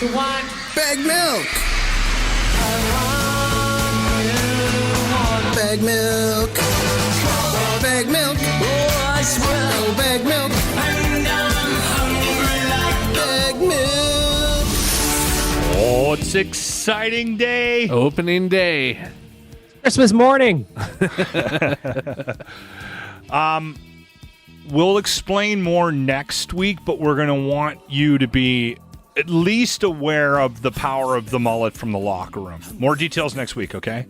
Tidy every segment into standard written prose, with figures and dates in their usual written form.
to want Baggedmilk. Baggedmilk. Baggedmilk. Oh, I swear. Oh, Baggedmilk. And I'm hungry like Baggedmilk. Oh, it's an exciting day. Opening day. Christmas morning. We'll explain more next week, but we're going to want you to be at least aware of the power of the mullet from the locker room. More details next week, okay?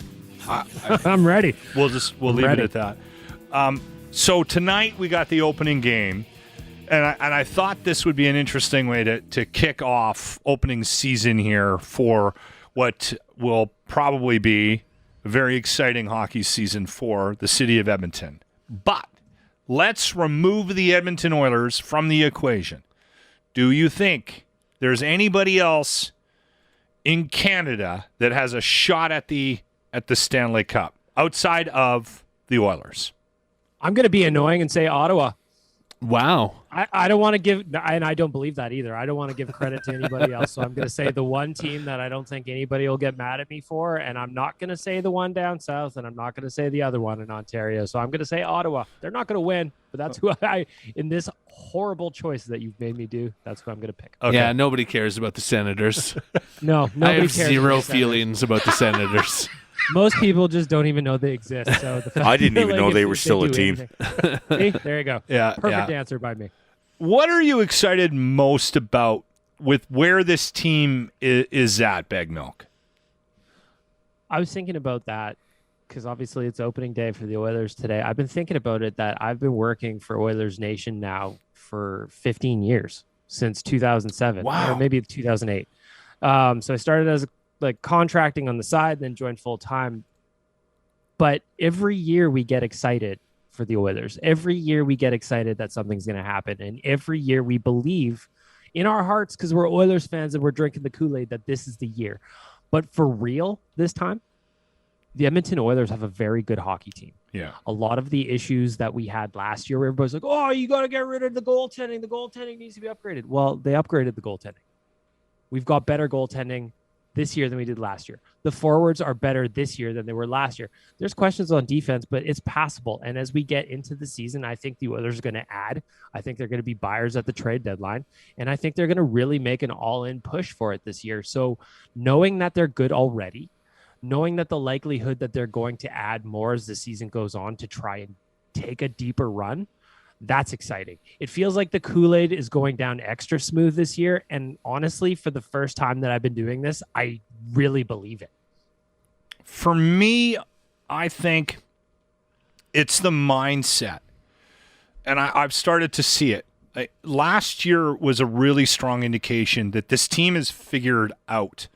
I'm ready. We'll leave ready. it at that. So tonight we got the opening game, and I thought this would be an interesting way to kick off opening season here for what will probably be a very exciting hockey season for the city of Edmonton. But let's remove the Edmonton Oilers from the equation. Do you think there's anybody else in Canada that has a shot at the Stanley Cup outside of the Oilers? I'm going to be annoying and say Ottawa. Wow. I don't want to give, and I don't believe that either. I don't want to give credit to anybody else. So I'm going to say the one team that I don't think anybody will get mad at me for, and I'm not going to say the one down south, and I'm not going to say the other one in Ontario. So I'm going to say Ottawa. They're not going to win, but that's who in this horrible choice that you've made me do, that's who I'm going to pick. Okay. Yeah, nobody cares about the Senators. No, I nobody have cares. zero about the Senators. feelings about the Senators. Most people just don't even know they exist. So the fact I didn't that, even know if they were still a do team. anything- See? There you go. Yeah, Perfect yeah. answer by me. What are you excited most about with where this team is at, Baggedmilk? I was thinking about that because obviously it's opening day for the Oilers today. I've been thinking about it that I've been working for Oilers Nation now for 15 years, since 2007. Wow. Or maybe 2008. So I started as contracting on the side, then joined full time. But every year we get excited for the Oilers. Every year we get excited that something's going to happen. And every year we believe in our hearts, because we're Oilers fans and we're drinking the Kool-Aid, that this is the year. But for real this time, the Edmonton Oilers have a very good hockey team. Yeah. A lot of the issues that we had last year, where everybody's like, oh, you got to get rid of the goaltending. The goaltending needs to be upgraded. Well, they upgraded the goaltending. We've got better goaltending this year than we did last year. The forwards are better this year than they were last year. There's questions on defense, but it's passable. And as we get into the season, I think the Oilers are going to add. I think they're going to be buyers at the trade deadline. And I think they're going to really make an all-in push for it this year. So knowing that they're good already, knowing that the likelihood that they're going to add more as the season goes on to try and take a deeper run, that's exciting. It feels like the Kool-Aid is going down extra smooth this year. And honestly, for the first time that I've been doing this, I really believe it. For me, I think it's the mindset. And I've started to see it. Last year was a really strong indication that this team has figured out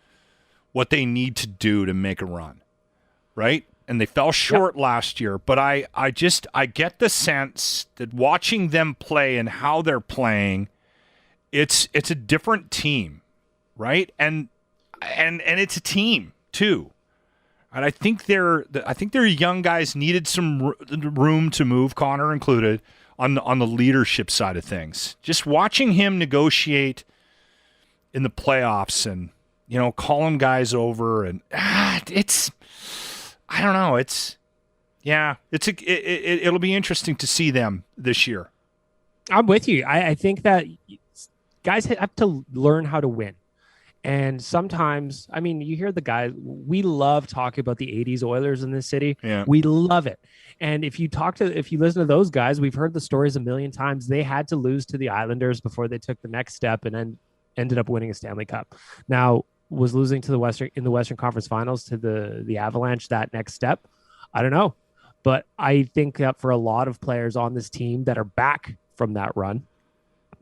what they need to do to make a run, right? And they fell short last year, but I get the sense that watching them play and how they're playing, it's a different team, right? And it's a team too. And I think their young guys needed some room to move, Connor included, on the leadership side of things. Just watching him negotiate in the playoffs and calling guys over and it's. I don't know. It'll be interesting to see them this year. I'm with you. I think that guys have to learn how to win. And sometimes, I mean, you hear the guys, we love talking about the 80s Oilers in this city. Yeah. We love it. And if you listen to those guys, we've heard the stories a million times. They had to lose to the Islanders before they took the next step and then ended up winning a Stanley Cup. Now, was losing to the Western Conference Finals to the Avalanche that next step? I don't know. But I think that for a lot of players on this team that are back from that run,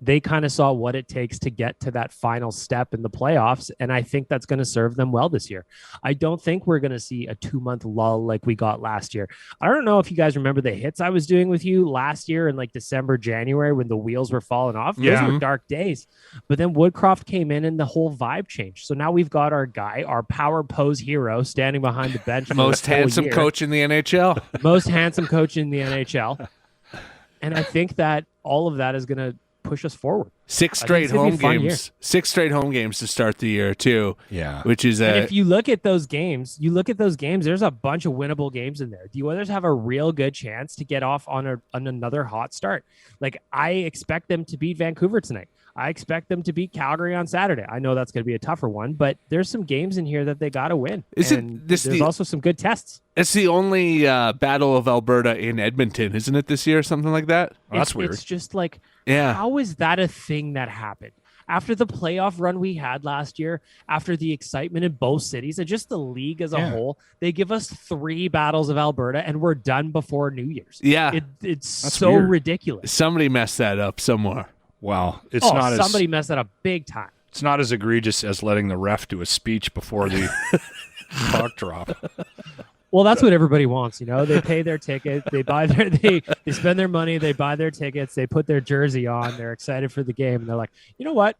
they kind of saw what it takes to get to that final step in the playoffs. And I think that's going to serve them well this year. I don't think we're going to see a 2-month lull like we got last year. I don't know if you guys remember the hits I was doing with you last year in December, January, when the wheels were falling off. Those were dark days. But then Woodcroft came in and the whole vibe changed. So now we've got our guy, our power pose hero, standing behind the bench. For Most the whole handsome year. coach in the NHL. Most handsome coach in the NHL. And I think that all of that is going to push us forward. Six I think straight it's gonna be home a fun year. games. 6 straight home games to start the year too. Yeah. Which is And if you look at those games, there's a bunch of winnable games in there. The Oilers have a real good chance to get off on another hot start. Like, I expect them to beat Vancouver tonight. I expect them to beat Calgary on Saturday. I know that's going to be a tougher one, but there's some games in here that they got to win. There's also some good tests. It's the only Battle of Alberta in Edmonton, isn't it, this year? Something like that? Well, that's weird. It's just like, Yeah. how is that a thing that happened? After the playoff run we had last year, after the excitement in both cities, and just the league as a whole, they give us 3 battles of Alberta, and we're done before New Year's. Yeah. It's That's so weird. ridiculous. Somebody messed that up somewhere. Wow. It's Somebody messed that up big time. It's not as egregious as letting the ref do a speech before the puck drop. Well, that's what everybody wants, you know. They pay their ticket, they spend their money, they buy their tickets, they put their jersey on, they're excited for the game, and they're like, you know what?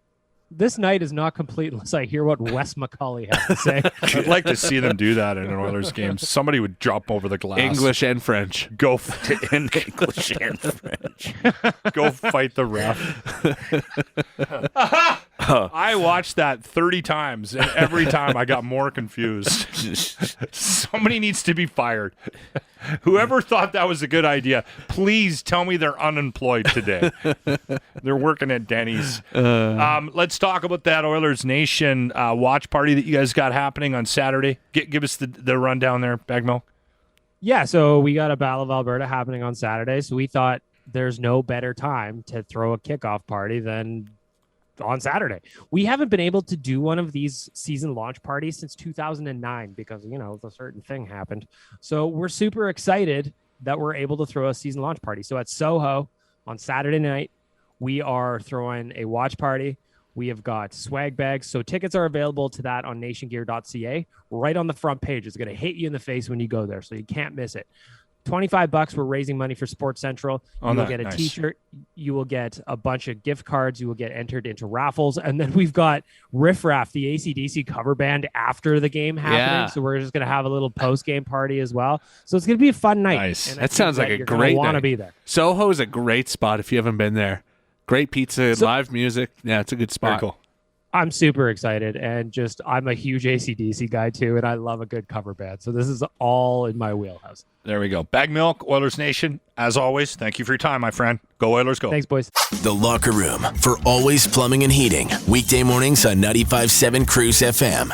This night is not complete unless I hear what Wes McCauley has to say. I'd like to see them do that in an Oilers game. Somebody would drop over the glass. English and French. Go in English and French. Go fight the ref. I watched that 30 times, and every time I got more confused. Somebody needs to be fired. Whoever thought that was a good idea, please tell me they're unemployed today. They're working at Denny's. Let's talk about that Oilers Nation watch party that you guys got happening on Saturday. Give us the rundown there, Baggedmilk. Yeah, so we got a Battle of Alberta happening on Saturday, so we thought there's no better time to throw a kickoff party than on Saturday. We haven't been able to do one of these season launch parties since 2009 because, you know, the certain thing happened. So we're super excited that we're able to throw a season launch party. So at SOHO on Saturday night, we are throwing a watch party. We have got swag bags. So tickets are available to that on nationgear.ca. Right on the front page. It's going to hit you in the face when you go there, so you can't miss it. $25. We're raising money for Sports Central. You will get a T-shirt. You will get a bunch of gift cards. You will get entered into raffles. And then we've got Riff Raff, the AC/DC cover band, after the game happening. Yeah. So we're just going to have a little post-game party as well. So it's going to be a fun night. Nice. And I That think sounds like a you're gonna great want to night. be there. Soho is a great spot if you haven't been there. Great pizza, live music. Yeah, it's a good spot. Very cool. I'm super excited, and just I'm a huge AC/DC guy too, and I love a good cover band. So this is all in my wheelhouse. There we go. Baggedmilk, Oilers Nation. As always, thank you for your time, my friend. Go Oilers, go. Thanks, boys. The Locker Room for Always Plumbing and Heating. Weekday mornings on 95.7 Cruise FM.